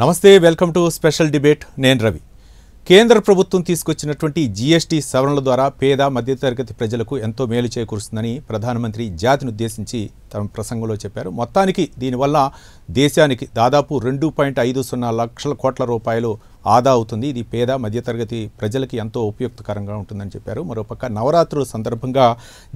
నమస్తే, welcome to special debate. నేను రవి. కేంద్ర ప్రభుత్వం తీసుకొచ్చినటువంటి జీఎస్టీ సవరణల ద్వారా పేద మధ్యతరగతి ప్రజలకు ఎంతో మేలు చేకూరుస్తుందని ప్రధానమంత్రి జాతిని ఉద్దేశించి తమ ప్రసంగంలో చెప్పారు. మొత్తానికి దీనివల్ల దేశానికి దాదాపు 2.50 లక్షల కోట్ల రూపాయలు ఆదా అవుతుంది. ఇది పేద మధ్యతరగతి ప్రజలకి ఎంతో ఉపయుక్తకరంగా ఉంటుందని చెప్పారు. మరోపక్క నవరాత్రుల సందర్భంగా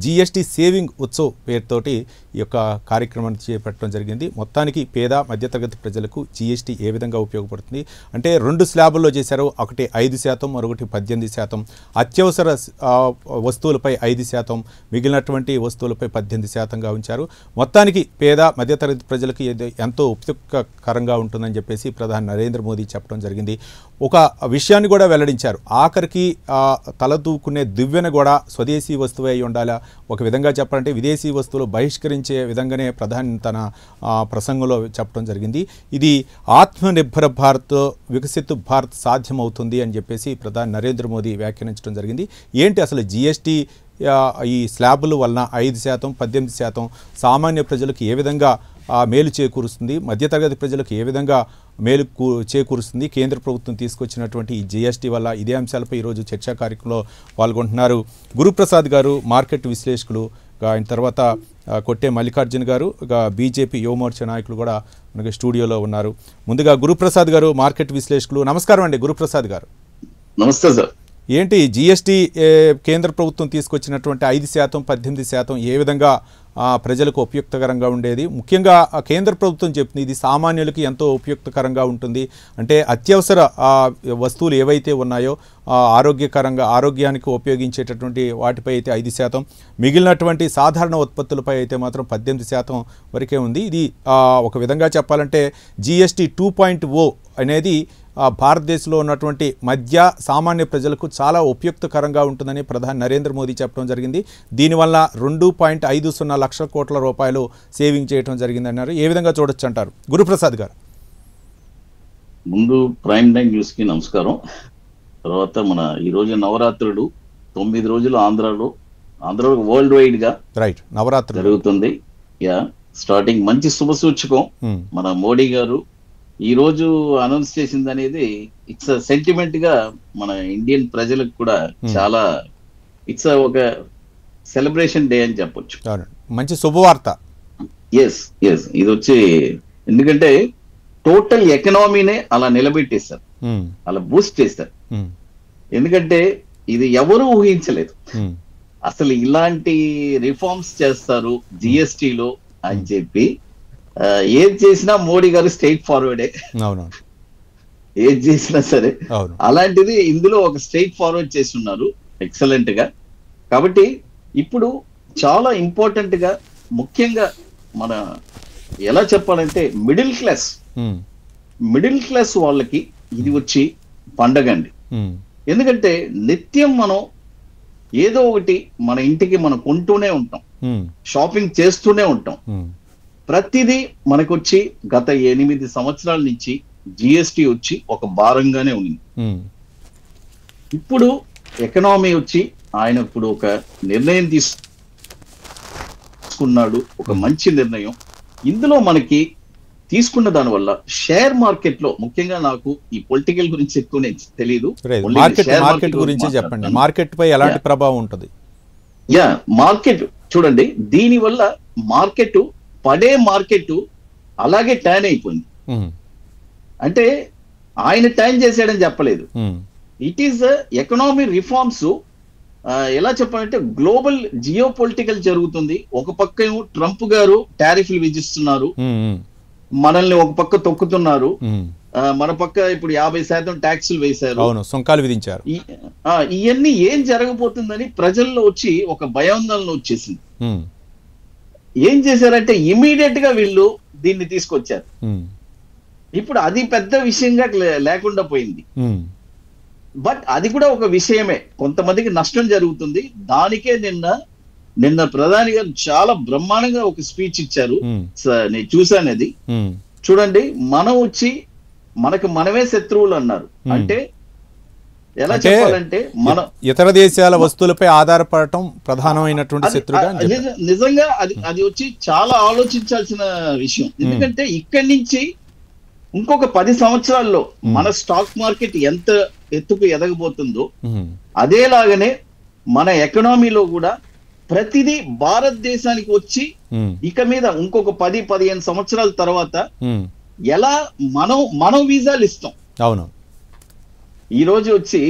జీఎస్టీ సేవింగ్ ఉత్సవ్ పేరుతోటి ఈ యొక్క కార్యక్రమాన్ని చేపట్టడం జరిగింది. మొత్తానికి పేద మధ్యతరగతి ప్రజలకు జీఎస్టీ ఏ విధంగా ఉపయోగపడుతుంది అంటే 2 స్లాబుల్లో చేశారు. ఒకటి 5%, మరొకటి 18%. అత్యవసర వస్తువులపై 5%, మిగిలినటువంటి వస్తువులపై 18%గా ఉంచారు. మొత్తానికి పేద మధ్యతరగతి ప్రజలకు ఎంతో ఉపయుక్తకరంగా ఉంటుందని చెప్పేసి ప్రధాని నరేంద్ర మోదీ చెప్పడం జరిగింది. ఒక విషయాన్ని కూడా వెల్లడించారు. ఆఖరికి తలదూకునే దివ్వెన కూడా స్వదేశీ వస్తువు అయి ఉండాలా, ఒక విధంగా చెప్పాలంటే విదేశీ వస్తువులు బహిష్కరించే విధంగానే ప్రధాని తన ప్రసంగంలో చెప్పడం జరిగింది. ఇది ఆత్మనిర్భర భారత్, వికసిత్ భారత్ సాధ్యమవుతుంది అని చెప్పేసి ప్రధాని నరేంద్ర మోదీ వ్యాఖ్యానించడం జరిగింది. ఏంటి అసలు జీఎస్టీ ఈ స్లాబుల వలన 5%, 18% సామాన్య ప్రజలకు ఏ విధంగా మేలు చేకూరుస్తుంది, మధ్యతరగతి ప్రజలకు ఏ విధంగా మేలు చేకూరుస్తుంది, కేంద్ర ప్రభుత్వం తీసుకొచ్చినటువంటి ఈ జీఎస్టీ వల్ల, ఇదే అంశాలపై ఈరోజు చర్చా కార్యక్రమంలో పాల్గొంటున్నారు గురుప్రసాద్ గారు, మార్కెట్ విశ్లేషకులు. ఆయన తర్వాత కొట్టే మల్లికార్జున గారు, బీజేపీ యువమోర్చా నాయకులు కూడా మనకి స్టూడియోలో ఉన్నారు. ముందుగా గురుప్రసాద్ గారు, మార్కెట్ విశ్లేషకులు. నమస్కారం అండి గురుప్రసాద్ గారు. నమస్తే సార్. ఏంటి జీఎస్టీ కేంద్ర ప్రభుత్వం తీసుకొచ్చినటువంటి 5%, 18% ఏ విధంగా ప్రజలకు ఉపయుక్తకరంగా ఉండేది? ముఖ్యంగా కేంద్ర ప్రభుత్వం చెప్తుంది ఇది సామాన్యులకి ఎంతో ఉపయుక్తకరంగా ఉంటుంది. అంటే అత్యవసర వస్తువులు ఏవైతే ఉన్నాయో ఆరోగ్యానికి ఉపయోగించేటటువంటి వాటిపై అయితే 5%, మిగిలినటువంటి సాధారణ ఉత్పత్తులపై అయితే మాత్రం 18% వరకే ఉంది. ఇది ఒక విధంగా చెప్పాలంటే జీఎస్టీ 2.0 అనేది భారతదేశంలో ఉన్నటువంటి మధ్య సామాన్య ప్రజలకు చాలా ఉపయుక్తకరంగా ఉంటుందని ప్రధాని నరేంద్ర మోదీ చెప్పడం జరిగింది. దీనివల్ల 2.50 లక్షల కోట్ల రూపాయలు సేవింగ్ చేయడం జరిగిందన్నారు. ఏ విధంగా చూడొచ్చు అంటారు గురుప్రసాద్ గారు? ముందు ప్రైమ్ టైమ్ న్యూస్ కి నమస్కారం. తర్వాత మన ఈరోజు నవరాత్రులు 9 రోజులు ఆంధ్రలో వరల్డ్ వైడ్ గా నవరాత్రి జరుగుతుంది. స్టార్టింగ్ మంచి శుభసూచకం. మన మోడీ గారు ఈ రోజు అనౌన్స్ చేసింది అనేది ఇట్స్ సెంటిమెంట్ గా మన ఇండియన్ ప్రజలకు కూడా చాలా ఇట్స్ ఒక సెలబ్రేషన్ డే అని చెప్పొచ్చు. మంచి శుభవార్త. ఎస్ ఇది వచ్చి ఎందుకంటే టోటల్ ఎకనామీనే అలా నిలబెట్టేస్తారు, అలా బూస్ట్ చేస్తారు. ఎందుకంటే ఇది ఎవరు ఊహించలేదు అసలు ఇలాంటి రిఫార్మ్స్ చేస్తారు జిఎస్టీలో అని చెప్పి. ఏది చేసినా మోడీ గారు స్ట్రైట్ ఫార్వర్డే, ఏది చేసినా సరే. అలాంటిది ఇందులో ఒక స్ట్రైట్ ఫార్వర్డ్ చేస్తున్నారు ఎక్సలెంట్ గా. కాబట్టి ఇప్పుడు చాలా ఇంపార్టెంట్ గా ముఖ్యంగా మన ఎలా చెప్పాలంటే మిడిల్ క్లాస్ వాళ్ళకి ఇది వచ్చి పండగ అండి. ఎందుకంటే నిత్యం మనం ఏదో ఒకటి మన ఇంటికి మనం కొంటూనే ఉంటాం, షాపింగ్ చేస్తూనే ఉంటాం. ప్రతిదీ మనకొచ్చి గత 8 సంవత్సరాల నుంచి జిఎస్టీ వచ్చి ఒక భారంగానే ఉంది. ఇప్పుడు ఎకనామీ వచ్చి ఆయన ఇప్పుడు ఒక నిర్ణయం తీసుకున్నాడు, ఒక మంచి నిర్ణయం. ఇందులో మనకి తీసుకున్న దాని వల్ల షేర్ మార్కెట్ లో ముఖ్యంగా నాకు ఈ పొలిటికల్ గురించి ఎక్కువ తెలియదు, మార్కెట్ గురించి చెప్పండి. మార్కెట్ పై ఎలాంటి ప్రభావం ఉంటుంది? మార్కెట్ చూడండి, దీని వల్ల మార్కెట్ అలాగే టర్న్ అయిపోయింది. అంటే ఆయన టర్న్ చేశాడని చెప్పలేదు. It is economic reforms. ఎలా చెప్పాలంటే గ్లోబల్ జియో పొలిటికల్ జరుగుతుంది. ఒక పక్క ట్రంప్ గారు టారిఫ్లు విధిస్తున్నారు, మనల్ని ఒక పక్క తొక్కుతున్నారు, మన పక్క ఇప్పుడు 50% ట్యాక్సులు వేశారు, సుంకాలు విధించారు. ఇవన్నీ ఏం జరగబోతుందని ప్రజల్లో వచ్చి ఒక భయాందోళన వచ్చేసింది. ఏం చేశారంటే ఇమీడియట్ గా వీళ్ళు దీన్ని తీసుకొచ్చారు. ఇప్పుడు అది పెద్ద విషయంగా లేకుండా పోయింది. బట్ అది కూడా ఒక విషయమే, కొంతమందికి నష్టం జరుగుతుంది. దానికే నిన్న ప్రధాని గారు చాలా బ్రహ్మాండంగా ఒక స్పీచ్ ఇచ్చారు, నేను చూశాను. అది చూడండి, మనం వచ్చి మనమే శత్రువులు అన్నారు. అంటే ఎలా చెప్పాలంటే మనం ఇతర దేశాల వస్తువులపై ఆధారపడటం ప్రధానమైనటువంటి శత్రువుగా నిజంగా అది వచ్చి చాలా ఆలోచించాల్సిన విషయం. ఎందుకంటే ఇక్కడి నుంచి ఇంకొక 10 సంవత్సరాల్లో మన స్టాక్ మార్కెట్ ఎంత ఎత్తుకు ఎదగబోతుందో అదేలాగానే మన ఎకనామీలో కూడా ప్రతిదీ భారతదేశానికి వచ్చి ఇక మీద ఇంకొక 10-15 సంవత్సరాల తర్వాత ఎలా మనం వీసాలు ఇస్తాం. అవును, ఈ రోజు వచ్చి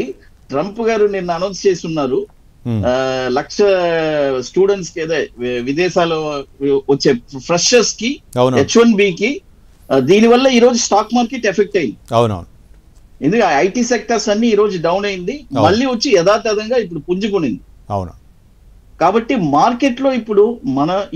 ట్రంప్ గారు నిన్న అనౌన్స్ చేసి ఉన్నారు 1,00,000 స్టూడెంట్స్ కి అదే విదేశాలు వచ్చే ఫ్రెషర్స్ కి H1B కి దీని వల్ల ఈ రోజు స్టాక్ మార్కెట్ ఎఫెక్ట్ అయింది. అవునవును, ఎందుకంటే ఐటీ సెక్టర్స్ అన్ని ఈ రోజు డౌన్ అయింది, మళ్ళీ వచ్చి యథాతథంగా ఇప్పుడు పుంజుకునింది. అవును, కాబట్టి మార్కెట్ లో ఇప్పుడు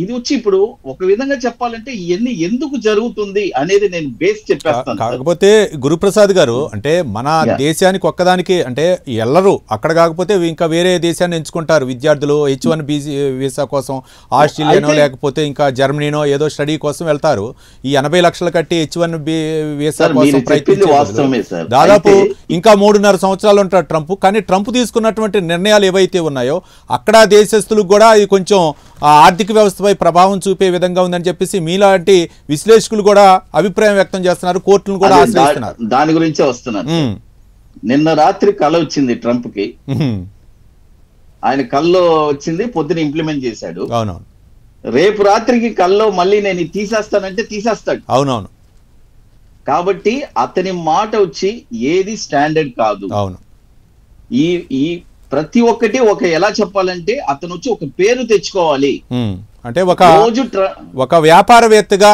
ఇది వచ్చి ఇప్పుడు ఒక విధంగా చెప్పాలంటే ఇవన్నీ ఎందుకు జరుగుతుంది అనేది నేను బేస్ చెప్పేస్తాను. కాకపోతే గురుప్రసాద్ గారు, అంటే మన దేశానికి ఒక్కదానికి అంటే ఎల్లరు అక్కడ కాకపోతే ఇంకా వేరే దేశాన్ని ఎంచుకుంటారు విద్యార్థులు. H1B వీసా కోసం ఆస్ట్రేలియానో లేకపోతే ఇంకా జర్మనీనో ఏదో స్టడీ కోసం వెళ్తారు. ఈ 80 లక్షలు కట్టి H1B వీసా కోసం ప్రయత్నించారు. దాదాపు ఇంకా 3.5 సంవత్సరాలు ఉంటారు ట్రంప్. కానీ ట్రంప్ తీసుకున్నటువంటి నిర్ణయాలు ఏవైతే ఉన్నాయో అక్కడ దేశస్తులకు కూడా ఇది కొంచెం ఆర్థిక వ్యవస్థపై ప్రభావం చూపే విధంగా ఉందని చెప్పేసి మీలాంటి విశ్లేషకులు కూడా అభిప్రాయం వ్యక్తం చేస్తున్నారు. కోర్టులను కూడా ఆశ్రయిస్తున్నారు. దాని గురించే వస్తున్నారు. నిన్న రాత్రి కళ వచ్చింది ట్రంప్ కి. ఆయన కల్లో వచ్చింది, పొద్దున ఇంప్లిమెంట్ చేశాడు. అవునవును. రేపు రాత్రికి కల్లో మళ్ళీ నేను తీసేస్తానంటే తీసేస్తాడు. అవునవును. కాబట్టి అతని మాట వచ్చి ఏది స్టాండర్డ్ కాదు. అవును. ఈ ప్రతి ఒక్కటి ఎలా చెప్పాలంటే అతను వచ్చి ఒక పేరు తెచ్చుకోవాలి. అంటే ఒక వ్యాపారవేత్తగా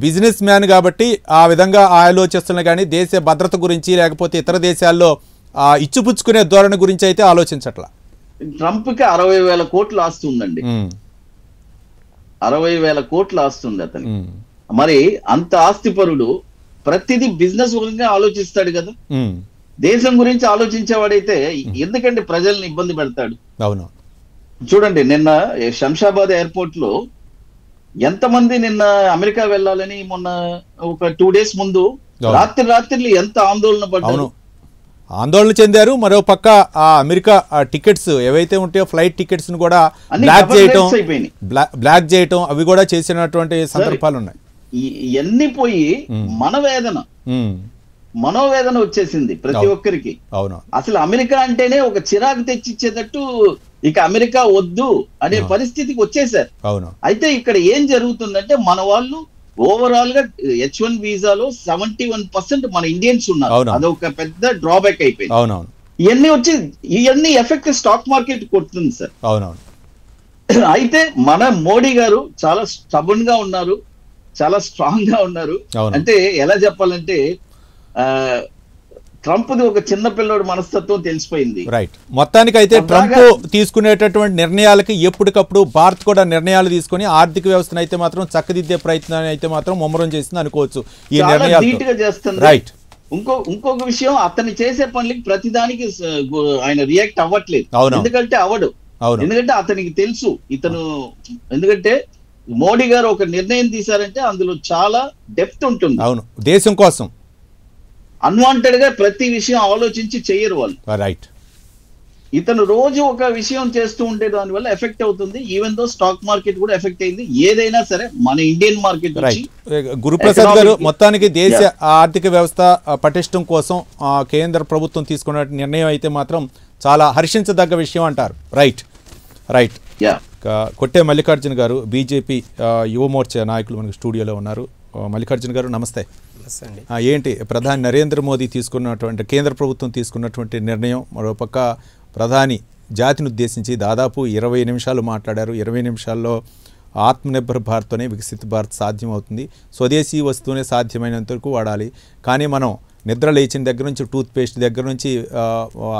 బిజినెస్ మ్యాన్ కాబట్టి ఆ విధంగా ఆలోచిస్తున్నా కానీ దేశ భద్రత గురించి లేకపోతే ఇతర దేశాల్లో ఇచ్చిపుచ్చుకునే ధోరణి గురించి అయితే ఆలోచించట్లా. ట్రంప్ కి 60,000 కోట్లు ఆస్తి ఉందండి. 60,000 కోట్లు ఆస్తుంది అతనికి. మరి అంత ఆస్తిపరుడు ప్రతిదీ బిజినెస్ గురించి ఆలోచిస్తాడు కదా. దేశం గురించి ఆలోచించేవాడైతే ఎందుకంటే ప్రజల్ని ఇబ్బంది పెడతాడు. అవును, చూడండి నిన్న శంషాబాద్ ఎయిర్పోర్ట్ లో ఎంతమంది నిన్న అమెరికా వెళ్ళాలని మొన్న ఒక 2 days ముందు రాత్రి ఎంత ఆందోళన పడ్డారు, ఆందోళన చెందారు. మరో పక్క ఆ అమెరికా టికెట్స్ ఏవైతే ఉంటాయో ఫ్లైట్ టికెట్స్ ను కూడా బ్లాక్ చేయటం అవి కూడా చేసినటువంటి సందర్భాలు ఉన్నాయి. ఇవన్నీ పోయి మనోవేదన వచ్చేసింది ప్రతి ఒక్కరికి. అవును, అసలు అమెరికా అంటేనే ఒక చిరాకు తెచ్చిచ్చేటట్టు ఇక అమెరికా వద్దు అనే పరిస్థితికి వచ్చేసారు. అవును. అయితే ఇక్కడ ఏం జరుగుతుందంటే మన వాళ్ళు ఓవరాల్ గా H1 వీసాలో 71% మన ఇండియన్స్ ఉన్నారు. అదొక పెద్ద డ్రాబ్యాక్ అయిపోయింది. అవునవును. ఇవన్నీ ఎఫెక్ట్ స్టాక్ మార్కెట్ కొడుతుంది సార్. అవునవును. అయితే మన మోడీ గారు చాలా స్టబన్ గా ఉన్నారు, చాలా స్ట్రాంగ్ గా ఉన్నారు. అంటే ఎలా చెప్పాలంటే ట్రంప్ ది ఒక చిన్న పిల్లడు మనస్తత్వం తెలిసిపోయింది. రైట్. మొత్తానికి అయితే ట్రంప్ తీసుకునేటటువంటి నిర్ణయాలకి ఎప్పటికప్పుడు భారత్ కూడా నిర్ణయాలు తీసుకుని ఆర్థిక వ్యవస్థను అయితే మాత్రం చక్కదిద్దే ప్రయత్నాన్ని అయితే మాత్రం ముమ్మరం చేసింది అనుకోవచ్చు. ఈ నిర్ణయాలు చేస్తుంది. రైట్. ఇంకొక విషయం, అతను చేసే పనులకి ప్రతిదానికి ఆయన రియాక్ట్ అవ్వట్లేదు. ఎందుకంటే అవడు. ఎందుకంటే అతనికి తెలుసు ఎందుకంటే మోడీ గారు ఒక నిర్ణయం తీశారంటే అందులో చాలా డెప్త్ ఉంటుంది. అవును, దేశం కోసం అన్వాంటెడ్ గా ప్రతి విషయం ఆలోచించి చెయ్యరు వాళ్ళు. రైట్. ఇతను రోజు ఒక విషయం చేస్తూ ఉంటే దాని వల్ల ఎఫెక్ట్ అవుతుంది. ఈవెన్ దో స్టాక్ మార్కెట్ కూడా ఎఫెక్ట్ అయింది. ఏదైనా సరే మన ఇండియన్ మార్కెట్. గురుప్రసాద్ గారు, మొత్తానికి దేశ ఆర్థిక వ్యవస్థ పటిష్టం కోసం కేంద్ర ప్రభుత్వం తీసుకున్న నిర్ణయం అయితే మాత్రం చాలా హర్షించదగ్గ విషయం అంటారు. రైట్. రైట్. కొట్టే మల్లికార్జున గారు, బీజేపీ యువమోర్చా నాయకులు మనకి స్టూడియోలో ఉన్నారు. మల్లికార్జున గారు నమస్తే. ఏంటి ప్రధాని నరేంద్ర మోదీ తీసుకున్నటువంటి కేంద్ర ప్రభుత్వం తీసుకున్నటువంటి నిర్ణయం? మరోపక్క ప్రధాని జాతిని ఉద్దేశించి దాదాపు 20 నిమిషాలు మాట్లాడారు. 20 నిమిషాల్లో ఆత్మనిర్భర్ భారత్తోనే వికసిత్ భారత్ సాధ్యం అవుతుంది, స్వదేశీ వస్తువునే సాధ్యమైనంత వరకు వాడాలి, కానీ మనం నిద్ర లేచిన దగ్గర నుంచి టూత్ పేస్ట్ దగ్గర నుంచి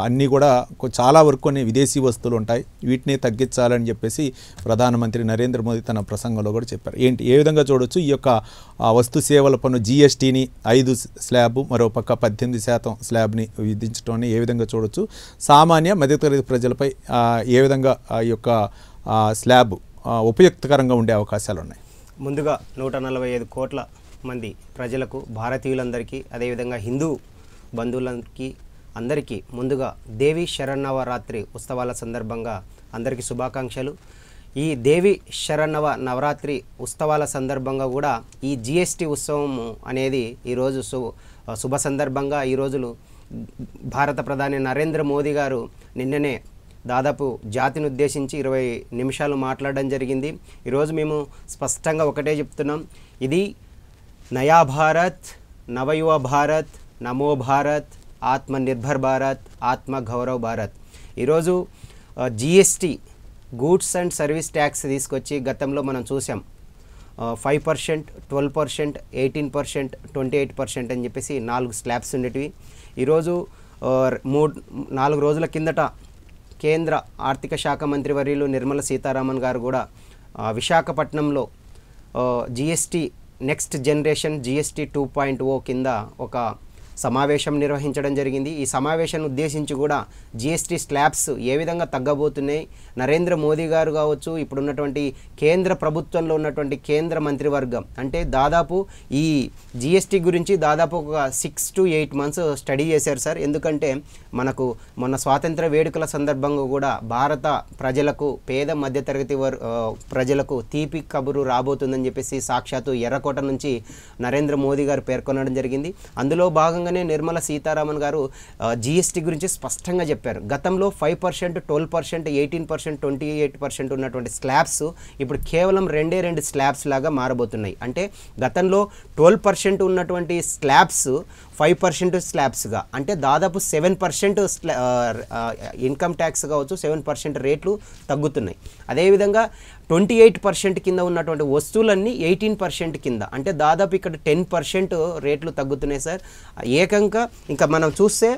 అన్నీ కూడా చాలా వరకు కొన్ని విదేశీ వస్తువులు ఉంటాయి, వీటిని తగ్గించాలని చెప్పేసి ప్రధానమంత్రి నరేంద్ర మోదీ తన ప్రసంగంలో కూడా చెప్పారు. ఏ విధంగా చూడొచ్చు ఈ యొక్క వస్తు సేవల పన్ను జీఎస్టీని 5 స్లాబ్, మరోపక్క 18% స్లాబ్ని విధించడం ఏ విధంగా చూడొచ్చు? సామాన్య మధ్యతరగతి ప్రజలపై ఏ విధంగా ఈ యొక్క స్లాబ్ ఉపయుక్తకరంగా ఉండే అవకాశాలు ఉన్నాయి? ముందుగా 145 కోట్ల మంది ప్రజలకు, భారతీయులందరికీ, అదేవిధంగా హిందూ బంధువులకి అందరికీ ముందుగా దేవి శరన్నవరాత్రి ఉత్సవాల సందర్భంగా అందరికీ శుభాకాంక్షలు. ఈ దేవి శరన్నవ నవరాత్రి ఉత్సవాల సందర్భంగా కూడా ఈ జిఎస్టీ ఉత్సవం అనేది ఈరోజు శుభ సందర్భంగా ఈ రోజులు భారత ప్రధాని నరేంద్ర మోదీ గారు నిన్ననే దాదాపు జాతిని ఉద్దేశించి 20 నిమిషాలు మాట్లాడడం జరిగింది. ఈరోజు మేము స్పష్టంగా ఒకటే చెప్తున్నాం, ఇది నయా భారత్, నవయువ భారత్, నమో భారత్, ఆత్మ నిర్భర్ భారత్, ఆత్మ గౌరవ్ భారత్. ఈరోజు GST goods and service tax తీసుకొచ్చి గతంలో మనం చూసాం 5%, 12%, 18%, 28% అని చెప్పేసి 4 స్లాబ్స్ ఉండేటివి. ఈరోజు 4 రోజుల కిందట కేంద్ర ఆర్థిక శాఖ మంత్రి వర్యులు నిర్మలా సీతారామన్ గారు కూడా విశాఖపట్నంలో జిఎస్టీ నెక్స్ట్ జనరేషన్ జిఎస్టీ 2.0 కింద ఒక సమావేశం నిర్వహించడం జరిగింది. ఈ సమావేశాన్ని ఉద్దేశించి కూడా జిఎస్టీ స్లాబ్స్ ఏ విధంగా తగ్గబోతున్నాయి, నరేంద్ర మోదీ గారు కావచ్చు, ఇప్పుడున్నటువంటి కేంద్ర ప్రభుత్వంలో ఉన్నటువంటి కేంద్ర మంత్రివర్గం అంటే దాదాపు ఈ జిఎస్టీ గురించి దాదాపు ఒక 6 to 8 months స్టడీ చేశారు సార్. ఎందుకంటే మనకు మొన్న స్వాతంత్ర వేడుకల సందర్భంగా కూడా భారత ప్రజలకు, పేద మధ్యతరగతి ప్రజలకు తీపి కబురు రాబోతుందని చెప్పేసి సాక్షాత్తు ఎర్రకోట నుంచి నరేంద్ర మోదీ గారు పేర్కొనడం జరిగింది. అందులో భాగంగా నిర్మలా సీతారామన్ గారు జిఎస్టీ గురించి స్పష్టంగా చెప్పారు. గతంలో 5%, 12%, 18%, 28% ఉన్నటువంటి స్లాబ్స్ ఇప్పుడు కేవలం 2 స్లాబ్స్ లాగా మారబోతున్నాయి. అంటే గతంలో 12% ఉన్నటువంటి స్లాబ్స్ 5% స్లాబ్స్గా, అంటే దాదాపు 7% ఇన్కమ్ ట్యాక్స్ కావచ్చు, 7% రేట్లు తగ్గుతున్నాయి. అదేవిధంగా 28% కింద ఉన్నటువంటి వస్తువులన్నీ 18% కింద, అంటే దాదాపు ఇక్కడ 10% రేట్లు తగ్గుతున్నాయి సార్. ఏకంగా ఇంకా మనం చూస్తే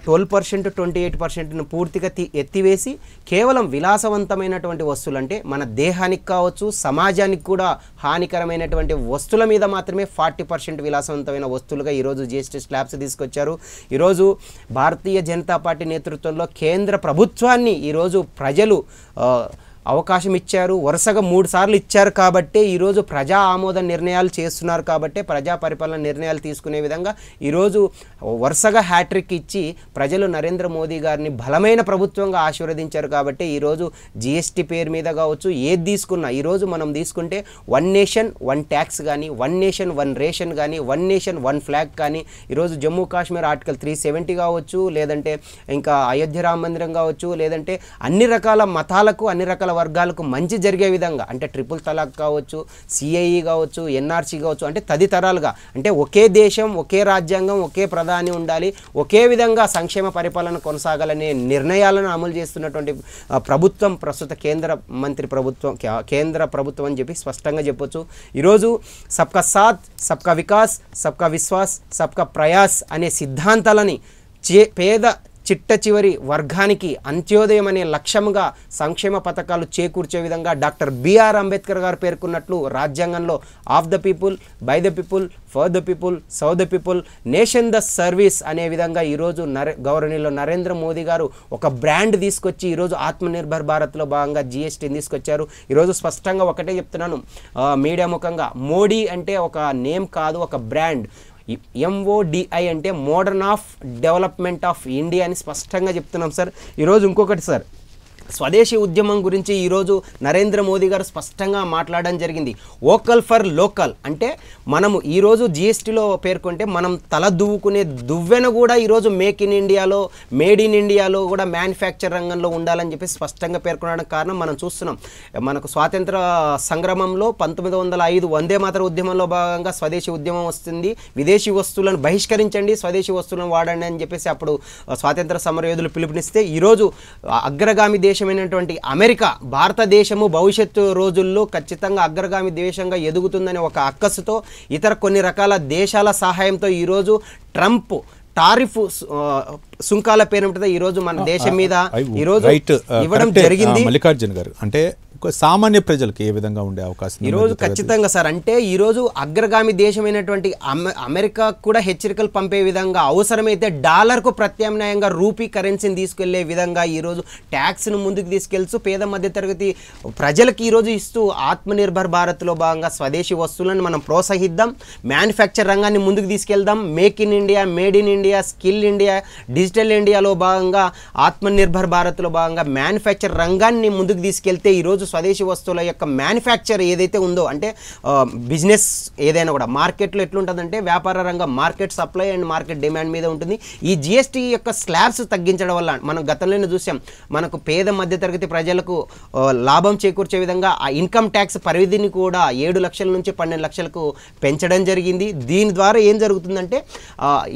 12%, 28%ను పూర్తిగా ఎత్తివేసి కేవలం విలాసవంతమైనటువంటి వస్తువులు, అంటే మన దేహానికి కావచ్చు, సమాజానికి కూడా హానికరమైనటువంటి వస్తువుల మీద మాత్రమే 40% విలాసవంతమైన వస్తువులుగా ఈరోజు జిఎస్టీ స్లాబ్స్ తీసుకొచ్చారు. ఈరోజు భారతీయ జనతా పార్టీ నేతృత్వంలో కేంద్ర ప్రభుత్వాన్ని ఈరోజు ప్రజలు అవకాశం ఇచ్చారు, వరుసగా 3 సార్లు ఇచ్చారు కాబట్టి ఈరోజు ప్రజా ఆమోద నిర్ణయాలు చేస్తున్నారు కాబట్టి, ప్రజా పరిపాలన నిర్ణయాలు తీసుకునే విధంగా ఈరోజు వరుసగా హ్యాట్రిక్ ఇచ్చి ప్రజలు నరేంద్ర మోదీ గారిని బలమైన ప్రభుత్వంగా ఆశీర్వదించారు కాబట్టి ఈరోజు జిఎస్టీ పేరు మీద కావచ్చు, ఏది తీసుకున్నా ఈరోజు మనం తీసుకుంటే 1 నేషన్ 1 ట్యాక్స్ కానీ, 1 నేషన్ 1 రేషన్ కానీ, 1 నేషన్ 1 ఫ్లాగ్ కానీ, ఈరోజు జమ్మూ కాశ్మీర్ ఆర్టికల్ 370 కావచ్చు, లేదంటే ఇంకా అయోధ్య రామ మందిరం కావచ్చు, లేదంటే అన్ని రకాల మతాలకు, అన్ని రకాల వర్గాలకు మంచి జరిగే విధంగా, అంటే ట్రిపుల్ తలాక్ కావచ్చు, సిఐఈ కావచ్చు, ఎన్ఆర్సీ కావచ్చు, అంటే తదితరాలుగా, అంటే ఒకే దేశం, ఒకే రాజ్యాంగం, ఒకే ప్రధాని ఉండాలి, ఒకే విధంగా సంక్షేమ పరిపాలన కొనసాగాలనే నిర్ణయాలను అమలు చేస్తున్నటువంటి ప్రభుత్వం ప్రస్తుత కేంద్ర ప్రభుత్వం అని చెప్పి స్పష్టంగా చెప్పొచ్చు. ఈరోజు సబ్కా సాత్, సబ్కా వికాస్, సబ్కా విశ్వాస్, సబ్కా ప్రయాస్ అనే సిద్ధాంతాలని పేద చిట్ట చివరి వర్గానికి అంత్యోదయం అనే లక్ష్యంగా సంక్షేమ పథకాలు చేకూర్చే విధంగా డాక్టర్ బిఆర్ అంబేద్కర్ గారు పేర్కొన్నట్లు రాజ్యాంగంలో of the people, by the people, for the people, serve the people, nation the service అనే విధంగా ఈరోజు గౌరవనీయులు నరేంద్ర మోదీ గారు ఒక బ్రాండ్ తీసుకొచ్చి ఈరోజు ఆత్మనిర్భర్ భారత్లో భాగంగా జిఎస్టీని తీసుకొచ్చారు. ఈరోజు స్పష్టంగా ఒకటే చెప్తున్నాను మీడియా ముఖంగా, మోడీ అంటే ఒక నేమ్ కాదు, ఒక బ్రాండ్. MODI అంటే modern of development of India అని స్పష్టంగా చెప్తున్నాం సార్. ఈరోజు ఇంకొకటి సార్, స్వదేశీ ఉద్యమం గురించి ఈరోజు నరేంద్ర మోదీ గారు స్పష్టంగా మాట్లాడడం జరిగింది. వోకల్ ఫర్ లోకల్ అంటే మనము ఈరోజు జిఎస్టీలో పేర్కొంటే మనం తల దువ్వుకునే దువ్వెన కూడా ఈరోజు మేక్ ఇన్ ఇండియాలో, మేడ్ ఇన్ ఇండియాలో కూడా మ్యానుఫ్యాక్చర్ రంగంలో ఉండాలని చెప్పి స్పష్టంగా పేర్కొనడానికి కారణం మనం చూస్తున్నాం. మనకు స్వాతంత్ర సంగ్రామంలో 1905 వందే మాతర ఉద్యమంలో భాగంగా స్వదేశీ ఉద్యమం వస్తుంది. విదేశీ వస్తువులను బహిష్కరించండి, స్వదేశీ వస్తువులను వాడండి అని చెప్పేసి అప్పుడు స్వాతంత్ర సమరయోధులు పిలుపునిస్తే ఈరోజు అగ్రగామి దేశమైనటువంటి అమెరికా, భారతదేశము భవిష్యత్తు రోజుల్లో ఖచ్చితంగా అగ్రగామి దేశంగా ఎదుగుతుందనే ఒక అక్కసుతో, ఇతర కొన్ని రకాల దేశాల సహాయంతో ఈరోజు ట్రంప్ టారిఫ్ సుంకాల పేరుతో ఈరోజు మన దేశం మీద ఈరోజు ఇవ్వడం జరిగింది. మల్లికార్జున్ గారు, అంటే సామాన్య ప్రజలకు ఏ విధంగా ఉండే అవకాశం ఈరోజు ఖచ్చితంగా సార్, అంటే ఈరోజు అగ్రగామి దేశమైనటువంటి అమెరికా కూడా హెచ్చరికలు పంపే విధంగా, అవసరమైతే డాలర్కు ప్రత్యామ్నాయంగా రూపీ కరెన్సీని తీసుకెళ్లే విధంగా ఈరోజు ట్యాక్స్ను ముందుకు తీసుకెళ్తూ పేద మధ్యతరగతి ప్రజలకు ఈరోజు ఇస్తూ ఆత్మనిర్భర్ భారత్లో భాగంగా స్వదేశీ వస్తువులను మనం ప్రోత్సహిద్దాం, మ్యానుఫ్యాక్చర్ రంగాన్ని ముందుకు తీసుకెళ్దాం, make in India, made in India, skill India, digital ఇండియాలో భాగంగా ఆత్మనిర్భర్ భారత్లో భాగంగా మ్యానుఫ్యాక్చర్ రంగాన్ని ముందుకు తీసుకెళ్తే ఈరోజు స్వదేశీ వస్తువుల యొక్క మ్యానుఫ్యాక్చర్ ఏదైతే ఉందో, అంటే బిజినెస్ ఏదైనా కూడా మార్కెట్లో ఎట్లుంటుందంటే వ్యాపార రంగం market supply and market demand మీద ఉంటుంది. ఈ జిఎస్టీ యొక్క స్లాబ్స్ తగ్గించడం వల్ల మనం గతంలోనే చూసాం, మనకు పేద మధ్యతరగతి ప్రజలకు లాభం చేకూర్చే విధంగా ఆ ఇన్కమ్ ట్యాక్స్ పరిధిని కూడా 7 లక్షల నుంచి 12 లక్షలకు పెంచడం జరిగింది. దీని ద్వారా ఏం జరుగుతుందంటే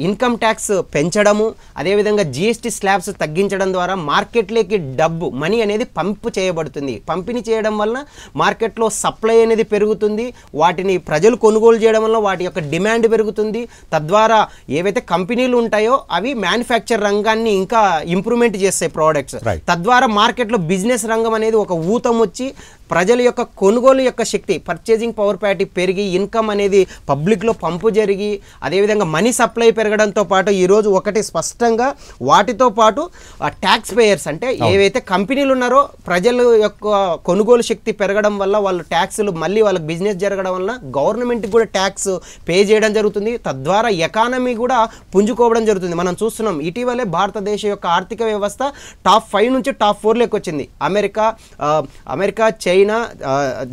ఇన్కమ్ ట్యాక్స్ పెంచడము, అదేవిధంగా జిఎస్టీ స్లాబ్స్ తగ్గించడం ద్వారా మార్కెట్లోకి డబ్బు మనీ అనేది పంపు చేయబడుతుంది. పంపిణీ చేయడం వల్ల మార్కెట్లో సప్లై అనేది పెరుగుతుంది, వాటిని ప్రజలు కొనుగోలు చేయడం వల్ల వాటి యొక్క డిమాండ్ పెరుగుతుంది. తద్వారా ఏవైతే కంపెనీలు ఉంటాయో అవి మ్యానుఫ్యాక్చర్ రంగాన్ని ఇంకా ఇంప్రూవ్మెంట్ చేస్తాయి ప్రోడక్ట్స్. తద్వారా మార్కెట్లో బిజినెస్ రంగం అనేది ఒక ఊతం వచ్చి ప్రజల యొక్క కొనుగోలు యొక్క శక్తి, పర్చేజింగ్ పవర్ ప్యాటీ పెరిగి ఇన్కమ్ అనేది పబ్లిక్లో పంపు జరిగి అదేవిధంగా మనీ సప్లై పెరగడంతో పాటు ఈరోజు ఒకటి స్పష్టంగా వాటితో పాటు ట్యాక్స్ పేయర్స్ అంటే ఏవైతే కంపెనీలు ఉన్నారో ప్రజల యొక్క కొనుగోలు శక్తి పెరగడం వల్ల వాళ్ళు ట్యాక్సులు మళ్ళీ వాళ్ళకి బిజినెస్ జరగడం వల్ల గవర్నమెంట్కి కూడా ట్యాక్స్ పే చేయడం జరుగుతుంది. తద్వారా ఎకానమీ కూడా పుంజుకోవడం జరుగుతుంది. మనం చూస్తున్నాం ఇటీవలే భారతదేశం యొక్క ఆర్థిక వ్యవస్థ టాప్ 5 నుంచి టాప్ 4లోకి వచ్చింది. అమెరికా, చైనా,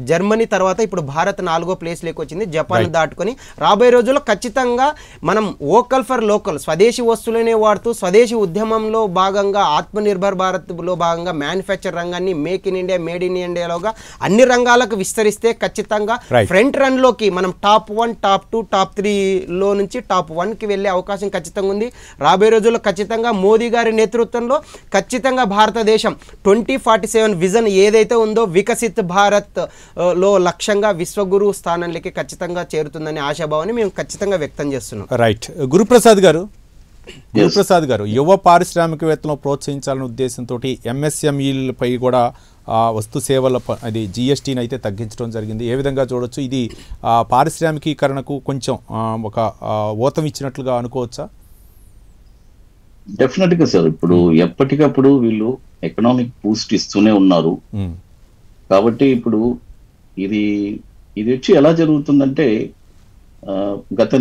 జర్మనీ తర్వాత ఇప్పుడు భారత్ 4వ ప్లేస్లోకి వచ్చింది, జపాన్ దాటుకొని. రాబోయే రోజుల్లో ఖచ్చితంగా మనం వోకల్ ఫర్ లోకల్ స్వదేశీ వస్తువులనే వాడుతూ స్వదేశీ ఉద్యమంలో భాగంగా ఆత్మనిర్భర్ భారత్లో భాగంగా మ్యానుఫ్యాక్చర్ రంగాన్ని make in India, made in ఇండియాలోగా అన్ని రంగాలకు విస్తరిస్తే ఖచ్చితంగా ఫ్రంట్ రన్లోకి మనం టాప్ 1, టాప్ 2, టాప్ 3లో నుంచి టాప్ 1కి వెళ్ళే అవకాశం ఖచ్చితంగా ఉంది. రాబోయే రోజుల్లో ఖచ్చితంగా మోదీ గారి నేతృత్వంలో ఖచ్చితంగా భారతదేశం 2047 విజన్ ఏదైతే ఉందో వికసిత్ భారత్ లో లక్ష్యంగా విశ్వగురు స్థానానికి ఖచ్చితంగా చేరుతుందనే ఆశాభావాన్ని మేము ఖచ్చితంగా వ్యక్తం చేస్తున్నాం. రైట్. గురుప్రసాద్ గారు యువ పారిశ్రామికవేత్తలను ప్రోత్సహించాలనే ఉద్దేశంతో ఎంఎస్ఎంఈలపై కూడా వస్తు సేవల అది జిఎస్టీని అయితే తగ్గించడం జరిగింది. ఏ విధంగా చూడొచ్చు? ఇది పారిశ్రామికీకరణకు కొంచెం ఒక ఊతం ఇచ్చినట్లుగా అనుకోవచ్చా? డెఫినెట్గా సార్. ఇప్పుడు ఎప్పటికప్పుడు వీళ్ళు ఎకనామిక్ బూస్ట్ ఇస్తూనే ఉన్నారు. కాబట్టి ఇప్పుడు ఇది వచ్చి ఎలా జరుగుతుందంటే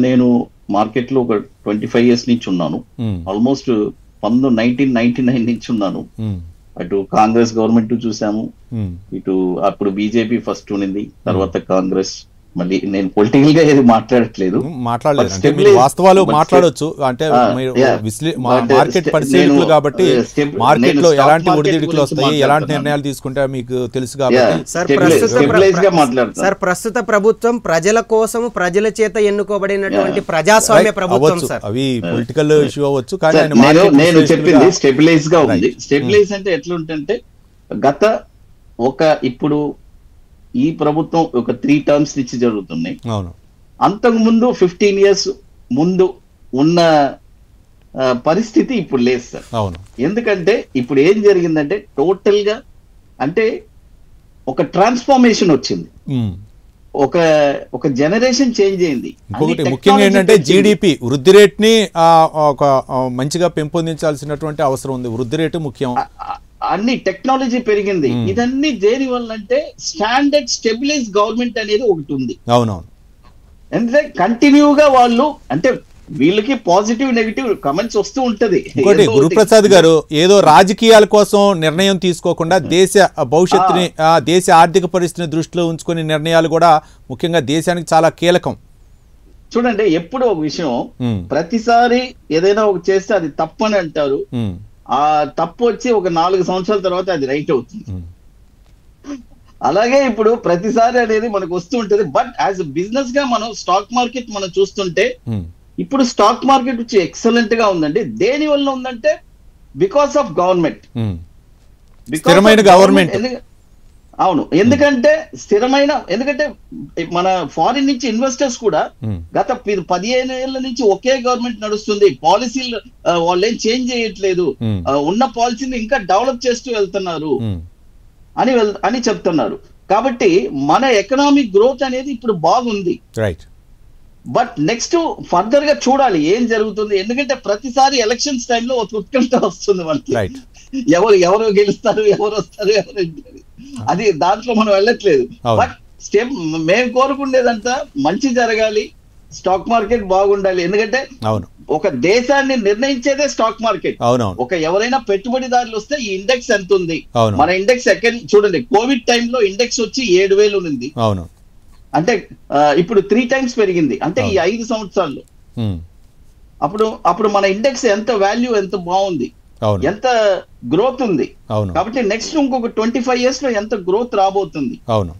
నేను మార్కెట్లో ఒక 25 years నుంచి ఉన్నాను. ఆల్మోస్ట్ 1999 నుంచి ఉన్నాను. అటు కాంగ్రెస్ గవర్నమెంట్ చూసాము, ఇటు అప్పుడు బీజేపీ ఫస్ట్ ఉండింది, తర్వాత కాంగ్రెస్. మళ్ళీ నేను పొలిటికల్ గా ఏది మాట్లాడట్లేదు, వాస్తవాలు మాట్లాడొచ్చు. అంటే మార్కెట్ పరిశీలకులు కాబట్టి మార్కెట్ లో ఎలాంటి ఒడిదుడుకులు వస్తాయి, ఎలాంటి నిర్ణయాలు తీసుకుంటే మీకు తెలుసు కాబట్టి సార్ ప్రస్తుత ప్రభుత్వం ప్రజల కోసం ప్రజల చేత ఎన్నుకోబడినటువంటి ప్రజాస్వామ్య ప్రభుత్వం సార్. అవి పొలిటికల్ ఇష్యూ అవ్వచ్చు కానీ నేను చెప్పింది స్టెబిలైజ్ గా ఉంది. స్టెబిలైజ్ అంటే ఎట్లుంటే ఇప్పుడు ఈ ప్రభుత్వం ఒక 3 terms నుంచి జరుగుతున్నాయి. అంతకు ముందు 15 years ముందు ఉన్న పరిస్థితి ఇప్పుడు లేదు సార్. ఎందుకంటే ఇప్పుడు ఏం జరిగిందంటే టోటల్ గా అంటే ఒక ట్రాన్స్ఫార్మేషన్ వచ్చింది, ఒక జనరేషన్ చేంజ్ అయింది. ముఖ్యంగా ఏంటంటే జీడిపి వృద్ధి రేట్ ని ఒక మంచిగా పెంపొందించాల్సినటువంటి అవసరం ఉంది. వృద్ధి రేటు ముఖ్యం. అన్ని టెక్నాలజీ పెరిగింది. ఇదన్నీ దేని వల్ల అంటే స్టాండర్డ్ స్టెబిలైజ్ గవర్నమెంట్ అనేది ఒకటి ఉంది. అవునవును. ఎందుకంటే కంటిన్యూగా వాళ్ళు అంటే వీళ్ళకి పాజిటివ్ నెగిటివ్ కమెంట్స్ వస్తూ ఉంటది. ఇంకోటి గురుప్రసాద్ గారు ఏదో రాజకీయాల కోసం నిర్ణయం తీసుకోకుండా దేశ భవిష్యత్తుని, దేశ ఆర్థిక పరిస్థితిని దృష్టిలో ఉంచుకునే నిర్ణయాలు కూడా ముఖ్యంగా దేశానికి చాలా కీలకం. చూడండి, ఎప్పుడు ఒక విషయం ప్రతిసారి ఏదైనా ఒక చేస్తే అది తప్పని అంటారు. ఆ తప్పు వచ్చి ఒక 4 సంవత్సరాల తర్వాత అది రైట్ అవుతుంది. అలాగే ఇప్పుడు ప్రతిసారి అనేది మనకు వస్తూ ఉంటది. బట్ యాజ్ బిజినెస్ గా మనం స్టాక్ మార్కెట్ మనం చూస్తుంటే ఇప్పుడు స్టాక్ మార్కెట్ వచ్చి ఎక్సలెంట్ గా ఉందండి. దేని వల్ల ఉందంటే బికాస్ ఆఫ్ గవర్నమెంట్. అవును, ఎందుకంటే ఎందుకంటే మన ఫారిన్ నుంచి ఇన్వెస్టర్స్ కూడా గత 15 ఏళ్ల నుంచి ఒకే గవర్నమెంట్ నడుస్తుంది, పాలసీలు వాళ్ళు ఏం చేంజ్ చేయట్లేదు, ఉన్న పాలసీని ఇంకా డెవలప్ చేస్తూ వెళ్తున్నారు అని చెప్తున్నారు. కాబట్టి మన ఎకనామిక్ గ్రోత్ అనేది ఇప్పుడు బాగుంది. బట్ నెక్స్ట్ ఫర్దర్ గా చూడాలి ఏం జరుగుతుంది. ఎందుకంటే ప్రతిసారి ఎలక్షన్స్ టైంలో ఒక ఉత్కంఠ వస్తుంది మనకి, ఎవరు గెలుస్తారు, ఎవరు వస్తారు, అది దాంట్లో మనం వెళ్ళట్లేదు. బట్ మేము కోరుకునేదంతా మంచి జరగాలి, స్టాక్ మార్కెట్ బాగుండాలి. ఎందుకంటే అవును ఒక దేశాన్ని నిర్ణయించేదే స్టాక్ మార్కెట్. అవునవును ఒక ఎవరైనా పెట్టుబడిదారులు వస్తే ఈ ఇండెక్స్ ఎంత ఉంది, అవును మన ఇండెక్స్ చూడండి, కోవిడ్ టైంలో ఇండెక్స్ వచ్చి 7,000 ఉంది. అవును అంటే ఇప్పుడు 3 times పెరిగింది, అంటే ఈ 5 సంవత్సరాల్లో. అప్పుడు మన ఇండెక్స్ ఎంత వాల్యూ, ఎంత బాగుంది, అవును ఎంత గ్రోత్ ఉంది. అవును కాబట్టి నెక్స్ట్ ఇంకొక 25 years లో ఎంత గ్రోత్ రాబోతుంది. అవును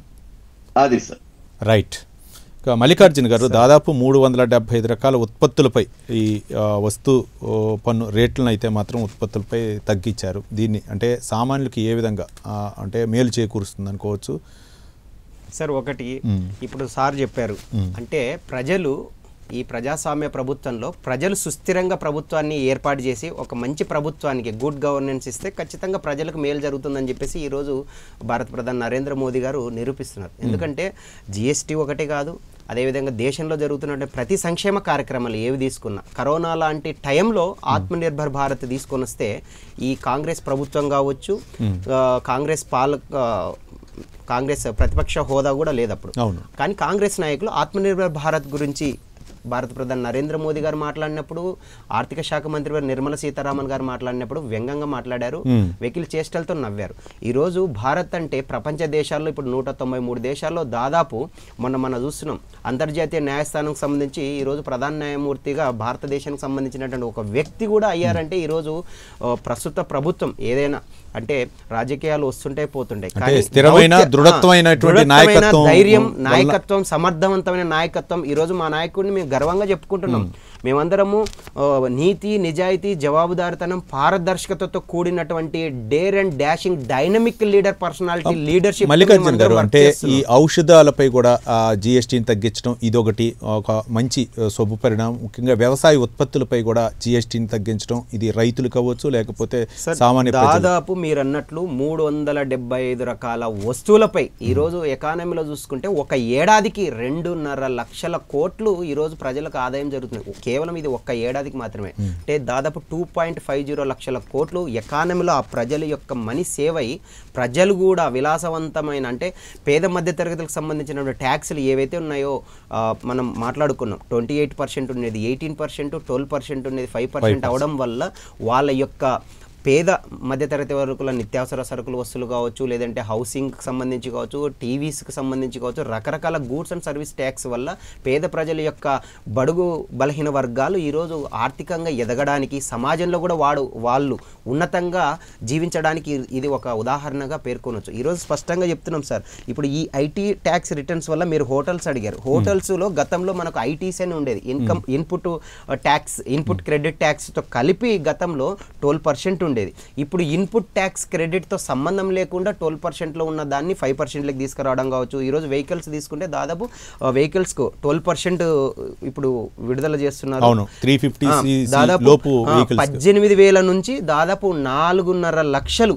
అది సార్. రైట్. మల్లికార్జున గారు, దాదాపు 375 రకాల ఉత్పత్తులపై ఈ వస్తు పన్ను రేట్లను అయితే మాత్రం ఉత్పత్తులపై తగ్గించారు. దీన్ని అంటే సామాన్యులకి ఏ విధంగా అంటే మేలు చేకూరుస్తుంది అనుకోవచ్చు సార్? ఒకటి ఇప్పుడు సార్ చెప్పారు, అంటే ప్రజలు ఈ ప్రజాస్వామ్య ప్రభుత్వంలో ప్రజలు సుస్థిరంగా ప్రభుత్వాన్ని ఏర్పాటు చేసి ఒక మంచి ప్రభుత్వానికి గుడ్ గవర్నెన్స్ ఇస్తే ఖచ్చితంగా ప్రజలకు మేలు జరుగుతుందని చెప్పేసి ఈరోజు భారత ప్రధాని నరేంద్ర మోదీ గారు నిరూపిస్తున్నారు. ఎందుకంటే జిఎస్టీ ఒకటే కాదు, అదేవిధంగా దేశంలో జరుగుతున్న ప్రతి సంక్షేమ కార్యక్రమాలు ఏవి తీసుకున్నా, కరోనా లాంటి టైంలో ఆత్మనిర్భర్ భారత్ తీసుకొని వస్తే ఈ కాంగ్రెస్ ప్రభుత్వం కావచ్చు, కాంగ్రెస్ ప్రతిపక్ష హోదా కూడా లేదు అప్పుడు. కానీ కాంగ్రెస్ నాయకులు ఆత్మనిర్భర్ భారత్ గురించి భారత ప్రధాని నరేంద్ర మోదీ గారు మాట్లాడినప్పుడు, ఆర్థిక శాఖ మంత్రి గారు నిర్మలా సీతారామన్ గారు మాట్లాడినప్పుడు వ్యంగ్యంగా మాట్లాడారు, వెకిలి చేష్టలతో నవ్వారు. ఈరోజు భారత్ అంటే ప్రపంచ దేశాల్లో ఇప్పుడు 193 దేశాల్లో దాదాపు మనం చూస్తున్నాం, అంతర్జాతీయ న్యాయస్థానానికి సంబంధించి ఈరోజు ప్రధాన న్యాయమూర్తిగా భారతదేశానికి సంబంధించినటువంటి ఒక వ్యక్తి కూడా అయ్యారంటే ఈరోజు ప్రస్తుత ప్రభుత్వం ఏదైనా అంటే రాజకీయాలు వస్తుంటాయి పోతుంటాయి, కానీ స్థిరమైన దృఢత్వమైనటువంటి ధైర్యం, నాయకత్వం, సమర్థవంతమైన నాయకత్వం ఈరోజు మా నాయకుడిని మేము గర్వంగా చెప్పుకుంటున్నాం. మేమందరము నీతి, నిజాయితీ, జవాబుదారితనం, పారదర్శకతతో కూడినటువంటి dare and dashing dynamic leader personality leadership. Mallikarjuna గారు, అంటే ఈ ఔషధాలపై కూడా జిఎస్టీని తగ్గించడం ఇదొకటి ఒక మంచి శుభ పరిణామం. ముఖ్యంగా వ్యవసాయ ఉత్పత్తులపై కూడా జిఎస్టీని తగ్గించడం, ఇది రైతులు కావచ్చు లేకపోతే సామాన్య దాదాపు మీరు అన్నట్లు 375 రకాల వస్తువులపై ఈరోజు ఎకానమీలో చూసుకుంటే ఒక ఏడాదికి 2.5 లక్షల కోట్లు ఈరోజు ప్రజలకు ఆదాయం జరుగుతుంది. కేవలం ఇది ఒక్క ఏడాదికి మాత్రమే. అంటే దాదాపు 2.50 లక్షల కోట్లు ఎకానమీలో ఆ ప్రజల యొక్క మనీ సేవ్ అయ్యి ప్రజలు కూడా విలాసవంతమైన అంటే పేద మధ్య తరగతులకు సంబంధించిన ట్యాక్స్లు ఏవైతే ఉన్నాయో మనం మాట్లాడుకున్నాం, 28% ఉండేది 18%, 12% ఉండేది 5% అవడం వల్ల వాళ్ళ యొక్క పేద మధ్యతరగతి వర్గుల నిత్యావసర సరుకులు వస్తువులు కావచ్చు, లేదంటే హౌసింగ్కి సంబంధించి కావచ్చు, టీవీస్కి సంబంధించి కావచ్చు, రకరకాల గూడ్స్ అండ్ సర్వీస్ ట్యాక్స్ వల్ల పేద ప్రజల యొక్క బడుగు బలహీన వర్గాలు ఈరోజు ఆర్థికంగా ఎదగడానికి, సమాజంలో కూడా వాళ్ళు ఉన్నతంగా జీవించడానికి ఇది ఒక ఉదాహరణగా పేర్కొనవచ్చు. ఈరోజు స్పష్టంగా చెప్తున్నాం సార్. ఇప్పుడు ఈ ఐటీ ట్యాక్స్ రిటర్న్స్ వల్ల మీరు హోటల్స్ అడిగారు. హోటల్స్లో గతంలో మనకు ఐటీస్ అని ఉండేది, ఇన్పుట్ ట్యాక్స్, ఇన్పుట్ క్రెడిట్ ట్యాక్స్తో కలిపి గతంలో 12% ఉండేది. ఇప్పుడు ఇన్పుట్ ట్యాక్స్ క్రెడిట్తో సంబంధం లేకుండా 12%లో ఉన్న దాన్ని 5%లకు తీసుకురావడం కావచ్చు. ఈరోజు వెహికల్స్ తీసుకుంటే దాదాపు వెహికల్స్కు 12% ఇప్పుడు విడుదల చేస్తున్నారు. దాదాపు 18,000 నుంచి దాదాపు 4.5 లక్షలు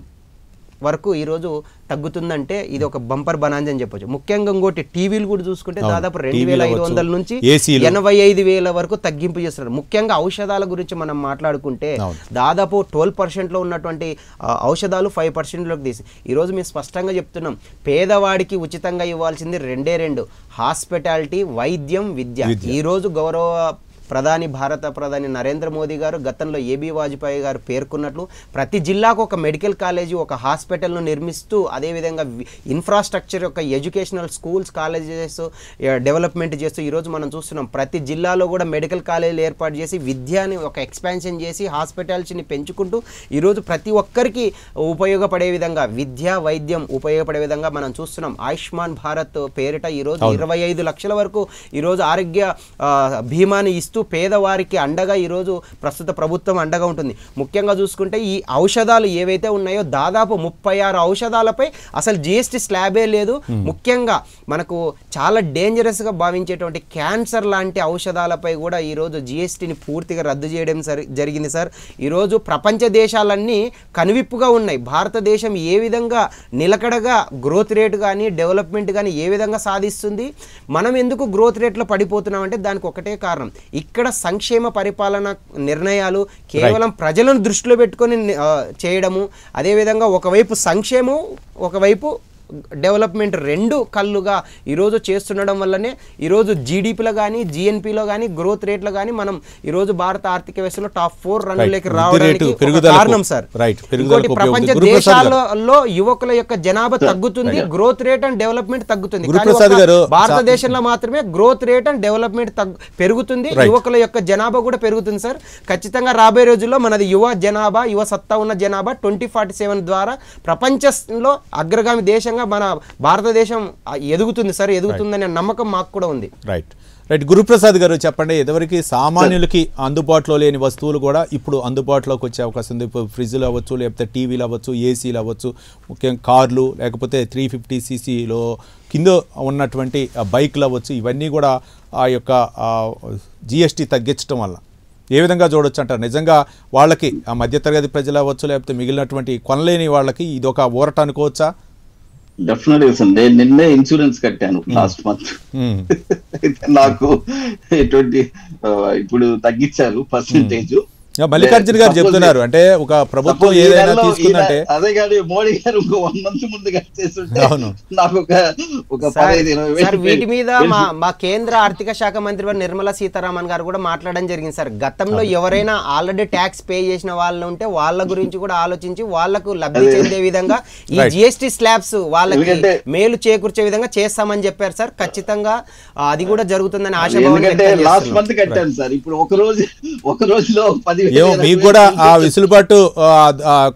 వరకు ఈరోజు తగ్గుతుందంటే ఇది ఒక బంపర్ బనాంజ్ అని చెప్పొచ్చు. ముఖ్యంగా ఇంకోటి టీవీలు కూడా చూసుకుంటే దాదాపు 2,500 నుంచి 85,000 వరకు తగ్గింపు చేస్తున్నారు. ముఖ్యంగా ఔషధాల గురించి మనం మాట్లాడుకుంటే దాదాపు 12%లో ఉన్నటువంటి ఔషధాలు 5%లోకి తీసి ఈరోజు మేము స్పష్టంగా చెప్తున్నాం, పేదవాడికి ఉచితంగా ఇవ్వాల్సింది 2 హాస్పిటాలిటీ, వైద్యం, విద్య. ఈరోజు గౌరవ భారత ప్రధాని నరేంద్ర మోదీ గారు గతంలో ఏబీ వాజ్పేయి గారు పేర్కొన్నట్లు ప్రతి జిల్లాకు ఒక మెడికల్ కాలేజీ, ఒక హాస్పిటల్ను నిర్మిస్తూ, అదేవిధంగా ఇన్ఫ్రాస్ట్రక్చర్ యొక్క ఎడ్యుకేషనల్ స్కూల్స్, కాలేజెస్ డెవలప్మెంట్ చేస్తూ ఈరోజు మనం చూస్తున్నాం ప్రతి జిల్లాలో కూడా మెడికల్ కాలేజీలు ఏర్పాటు చేసి విద్యని ఒక ఎక్స్పాన్షన్ చేసి హాస్పిటాలిటీని పెంచుకుంటూ ఈరోజు ప్రతి ఒక్కరికి ఉపయోగపడే విధంగా విద్య, వైద్యం ఉపయోగపడే విధంగా మనం చూస్తున్నాం. ఆయుష్మాన్ భారత్ పేరిట ఈరోజు 25 లక్షల వరకు ఈరోజు ఆరోగ్య బీమాని ఇస్తూ పేదవారికి అండగా ఈరోజు ప్రస్తుత ప్రభుత్వం అండగా ఉంటుంది. ముఖ్యంగా చూసుకుంటే ఈ ఔషధాలు ఏవైతే ఉన్నాయో దాదాపు 36 ఔషధాలపై అసలు జిఎస్టీ స్లాబే లేదు. ముఖ్యంగా మనకు చాలా డేంజరస్గా భావించేటువంటి క్యాన్సర్ లాంటి ఔషధాలపై కూడా ఈరోజు జిఎస్టీని పూర్తిగా రద్దు చేయడం జరిగింది సార్. ఈరోజు ప్రపంచ దేశాలన్నీ కనువిప్పుగా ఉన్నాయి. భారతదేశం ఏ విధంగా నిలకడగా గ్రోత్ రేట్ కానీ డెవలప్మెంట్ కానీ ఏ విధంగా సాధిస్తుంది, మనం ఎందుకు గ్రోత్ రేట్లో పడిపోతున్నామంటే దానికి ఒకటే కారణం, ఇక్కడ సంక్షేమ పరిపాలన నిర్ణయాలు కేవలం ప్రజలను దృష్టిలో పెట్టుకొని చేయడము, అదేవిధంగా ఒకవైపు సంక్షేమం, ఒకవైపు డెవలప్మెంట్ రెండు కళ్ళుగా ఈరోజు చేస్తుండడం వల్లనే ఈరోజు జీడిపిలో కానీ జిఎన్పిలో కానీ గ్రోత్ రేట్లో కానీ మనం ఈరోజు భారత ఆర్థిక వ్యవస్థలో టాప్ 4 రన్నులకి రావడానికి కారణం సార్. ఇంకోటి ప్రపంచ దేశాలలో యువకుల యొక్క జనాభా తగ్గుతుంది, గ్రోత్ రేట్ అండ్ డెవలప్మెంట్ తగ్గుతుంది. భారతదేశంలో మాత్రమే గ్రోత్ రేట్ అండ్ డెవలప్మెంట్ పెరుగుతుంది, యువకుల యొక్క జనాభా కూడా పెరుగుతుంది సార్. ఖచ్చితంగా రాబోయే రోజుల్లో మనది యువ జనాభా, యువ సత్తా ఉన్న జనాభా 2047 ద్వారా ప్రపంచంలో అగ్రగామి దేశంగా మన భారతదేశం ఎదుగుతుంది సార్, ఎదుగుతుందనే నమ్మకం మాకు కూడా ఉంది. రైట్. గురుప్రసాద్ గారు చెప్పండి, ఇదివరకు సామాన్యులకి అందుబాటులో లేని వస్తువులు కూడా ఇప్పుడు అందుబాటులోకి వచ్చే అవకాశం ఉంది. ఇప్పుడు ఫ్రిడ్జ్లు అవ్వచ్చు, లేకపోతే టీవీలు అవ్వచ్చు, ఏసీలు అవ్వచ్చు, ముఖ్యంగా కార్లు, లేకపోతే 350cc కింద ఉన్నటువంటి బైక్లు అవ్వచ్చు, ఇవన్నీ కూడా ఆ యొక్క జిఎస్టీ తగ్గించడం వల్ల ఏ విధంగా చూడొచ్చు అంటారు? నిజంగా వాళ్ళకి ఆ మధ్యతరగతి ప్రజలు అవ్వచ్చు, లేకపోతే మిగిలినటువంటి కొనలేని వాళ్ళకి ఇది ఒక ఊరట అనుకోవచ్చా? డెఫినెట్గా సార్, నేను నిన్నే ఇన్సూరెన్స్ కట్టాను లాస్ట్ మంత్. నాకు ఎటువంటి ఇప్పుడు తగ్గించారు పర్సెంటేజ్. మల్లికార్జున గారు చెప్తున్నారు అంటే ఒక ప్రభుత్వం ఏదైనా తీసుకుందంటే అదే కాదు, మోడీ గారు ఇంకో 1 month ముందు చేస్తుంటే నాకు ఒక వీటి మీద మా కేంద్ర ఆర్థిక శాఖ మంత్రి నిర్మలా సీతారామన్ గారు కూడా మాట్లాడడం జరిగింది సార్. గతంలో ఎవరైనా ఆల్రెడీ ట్యాక్స్ పే చేసిన వాళ్ళు ఉంటే వాళ్ళ గురించి కూడా ఆలోచించి వాళ్లకు లబ్ధి చెందే విధంగా ఈ జిఎస్టీ స్లాబ్స్ వాళ్ళకి మేలు చేకూర్చే విధంగా చేస్తామని చెప్పారు సార్. ఖచ్చితంగా అది కూడా జరుగుతుందని ఆశాభావం. లాస్ట్ మంత్ కట్టాను సార్, ఇప్పుడు ఒక రోజులో 10 మీకు కూడా ఆ విసులుబాటు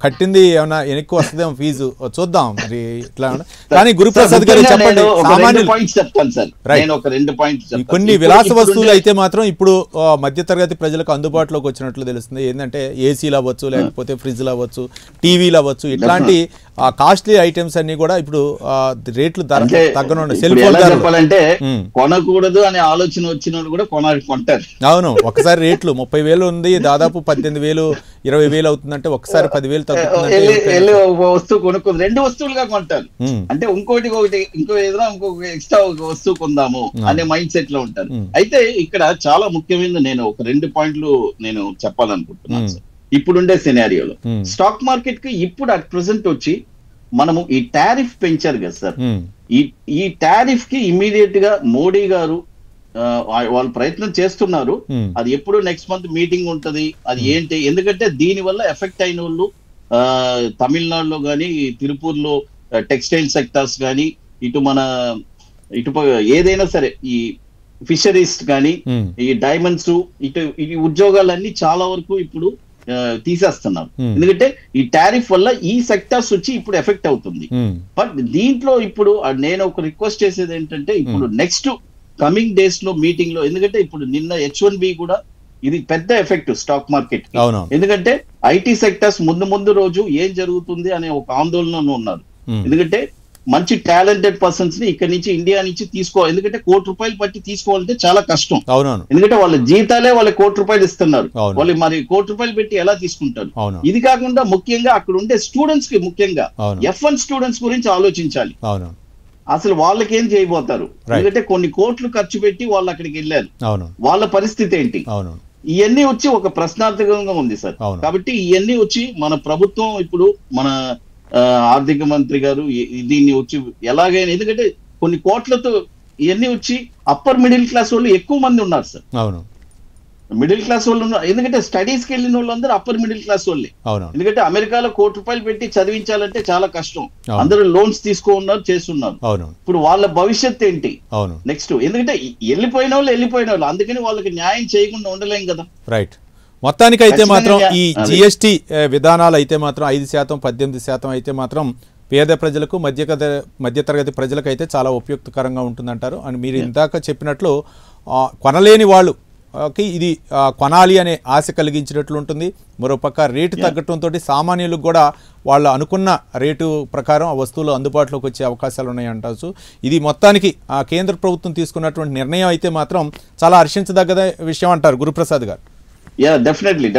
కట్టింది ఏమైనా వెనక్కి వస్తుందేమో ఫీజు చూద్దాం మరి ఇట్లా. కానీ గురుప్రసాద్ గారు చెప్పండి, కొన్ని విలాస వస్తువులు అయితే మాత్రం ఇప్పుడు మధ్యతరగతి ప్రజలకు అందుబాటులోకి వచ్చినట్లు తెలుస్తుంది. ఏంటంటే ఏసీలు అవ్వచ్చు, లేకపోతే ఫ్రిడ్జ్లు అవ్వచ్చు, టీవీలు అవ్వచ్చు, ఇట్లాంటి కాస్ట్లీ ఐటమ్స్ అన్ని కూడా ఇప్పుడు రేట్లు తగ్గనుండే. సెల్ ఫోన్ చెప్పాలంటే కొనకూడదు అనే ఆలోచన వచ్చిన కూడా కొంటారు. అవును, ఒకసారి రేట్లు 30,000 ఉంది, దాదాపు 18,000 20,000 అవుతుందంటే ఒకసారి 10,000 తగ్గుతుందంటే వస్తువు కొనుక్కుంది, 2 వస్తువులుగా కొంటారు. అంటే ఇంకో ఏదైనా ఇంకొక ఎక్స్ట్రా వస్తువు కొందాము అనే మైండ్ సెట్ లో ఉంటారు. అయితే ఇక్కడ చాలా ముఖ్యమైన నేను ఒక 2 పాయింట్లు నేను చెప్పాలనుకుంటున్నాను సార్. ఇప్పుడుండే సినారియోలో స్టాక్ మార్కెట్ కి ఇప్పుడు అట్ ప్రెసెంట్ వచ్చి మనము ఈ టారిఫ్ పెంచారు కదా సార్, ఈ టారిఫ్ కి ఇమీడియట్ గా మోడీ గారు వాళ్ళు ప్రయత్నం చేస్తున్నారు. అది ఎప్పుడు నెక్స్ట్ మంత్ మీటింగ్ ఉంటది, అది ఏంటి, ఎందుకంటే దీని వల్ల ఎఫెక్ట్ అయిన వాళ్ళు తమిళనాడులో గానీ, తిరుపూర్లో టెక్స్టైల్ సెక్టార్స్ కానీ, ఇటు ఏదైనా సరే ఈ ఫిషరీస్ కానీ, ఈ డైమండ్స్, ఈ ఉద్యోగాలన్నీ చాలా వరకు ఇప్పుడు తీసేస్తున్నారు. ఎందుకంటే ఈ టారిఫ్ వల్ల ఈ సెక్టార్స్ వచ్చి ఇప్పుడు ఎఫెక్ట్ అవుతుంది. బట్ దీంట్లో ఇప్పుడు నేను ఒక రిక్వెస్ట్ చేసేది ఏంటంటే, ఇప్పుడు నెక్స్ట్ కమింగ్ డేస్ లో మీటింగ్ లో, ఎందుకంటే ఇప్పుడు నిన్న H1B కూడా ఇది పెద్ద ఎఫెక్ట్ స్టాక్ మార్కెట్, ఎందుకంటే ఐటీ సెక్టర్స్ ముందు రోజు ఏం జరుగుతుంది అనే ఒక ఆందోళనలో ఉన్నారు. ఎందుకంటే మంచి టాలెంటెడ్ పర్సన్స్ ని ఇక్కడ నుంచి ఇండియా నుంచి తీసుకోవాలి, ఎందుకంటే ₹1,00,00,000 పట్టి తీసుకోవాలంటే చాలా కష్టం. ఎందుకంటే వాళ్ళ జీతాలే వాళ్ళకి ₹1,00,00,000 ఇస్తున్నారు, వాళ్ళు మరి ₹1,00,00,000 పెట్టి ఎలా తీసుకుంటారు? ఇది కాకుండా ముఖ్యంగా అక్కడ ఉండే స్టూడెంట్స్ కి, ముఖ్యంగా F1 స్టూడెంట్స్ గురించి ఆలోచించాలి. అసలు వాళ్ళకి ఏం చేయబోతారు? ఎందుకంటే కొన్ని కోట్లు ఖర్చు పెట్టి వాళ్ళు అక్కడికి వెళ్ళారు, వాళ్ళ పరిస్థితి ఏంటి? ఇవన్నీ వచ్చి ఒక ప్రశ్నార్థకంగా ఉంది సార్. కాబట్టి ఇవన్నీ వచ్చి మన ప్రభుత్వం ఇప్పుడు మన ఆర్థిక మంత్రి గారు దీన్ని వచ్చి ఎలాగైనా, ఎందుకంటే కొన్ని కోట్లతో ఇవన్నీ వచ్చి అప్పర్ మిడిల్ క్లాస్ వాళ్ళు ఎక్కువ మంది ఉన్నారు సార్. మిడిల్ క్లాస్ వాళ్ళు ఉన్నారు, ఎందుకంటే స్టడీస్ కి వెళ్ళిన వాళ్ళందరూ అప్పర్ మిడిల్ క్లాస్ వాళ్ళే. ఎందుకంటే అమెరికాలో ₹1,00,00,000 పెట్టి చదివించాలంటే చాలా కష్టం, అందరూ లోన్స్ తీసుకున్నారు, చేస్తున్నారు. ఇప్పుడు వాళ్ళ భవిష్యత్ ఏంటి నెక్స్ట్? ఎందుకంటే వెళ్ళిపోయిన వాళ్ళు, అందుకని వాళ్ళకి న్యాయం చేయకుండా ఉండలేం కదా. రైట్. మొత్తానికి అయితే మాత్రం ఈ జిఎస్టీ విధానాలు అయితే మాత్రం 5%, 18% అయితే మాత్రం పేద ప్రజలకు, మధ్యతరగతి ప్రజలకు అయితే చాలా ఉపయుక్తకరంగా ఉంటుందంటారు. అని మీరు ఇందాక చెప్పినట్లు కొనలేని వాళ్ళకి ఇది కొనాలి అనే ఆశ కలిగించినట్లు ఉంటుంది. మరోపక్క రేటు తగ్గటంతో సామాన్యులకు కూడా వాళ్ళు అనుకున్న రేటు ప్రకారం ఆ వస్తువులు అందుబాటులోకి వచ్చే అవకాశాలు ఉన్నాయంటారు. ఇది మొత్తానికి కేంద్ర ప్రభుత్వం తీసుకున్నటువంటి నిర్ణయం అయితే మాత్రం చాలా హర్షించదగ్గ విషయం అంటారు గురుప్రసాద్ గారు. Yeah definitely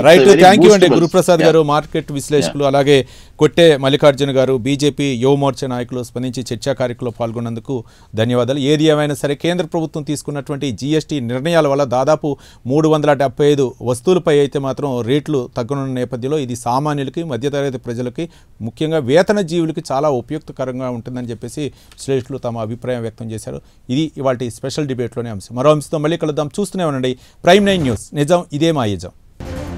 right, thank you అండి గురుప్రసాద్ గారు, మార్కెట్ విశ్లేషకులు. అలాగే కొట్టే మల్లికార్జున గారు, బీజేపీ యువ మోర్చా నాయకులు స్పందించి చర్చా కార్యక్రమంలో పాల్గొన్నందుకు ధన్యవాదాలు. ఏది ఏమైనా సరే కేంద్ర ప్రభుత్వం తీసుకున్నటువంటి జీఎస్టీ నిర్ణయాల వల్ల దాదాపు 375 వస్తువులపై అయితే మాత్రం రేట్లు తగ్గనున్న నేపథ్యంలో ఇది సామాన్యులకి, మధ్యతరగతి ప్రజలకి, ముఖ్యంగా వేతన జీవులకి చాలా ఉపయుక్తకరంగా ఉంటుందని చెప్పేసి విశ్లేషకులు తమ అభిప్రాయం వ్యక్తం చేశారు. ఇది ఇవాళ స్పెషల్ డిబేట్లోనే అంశం. మరో అంశంతో మళ్ళీ కలుద్దాం. చూస్తూనే ఉండండి Prime 9 న్యూస్. నిజం ఇదే మా యజం.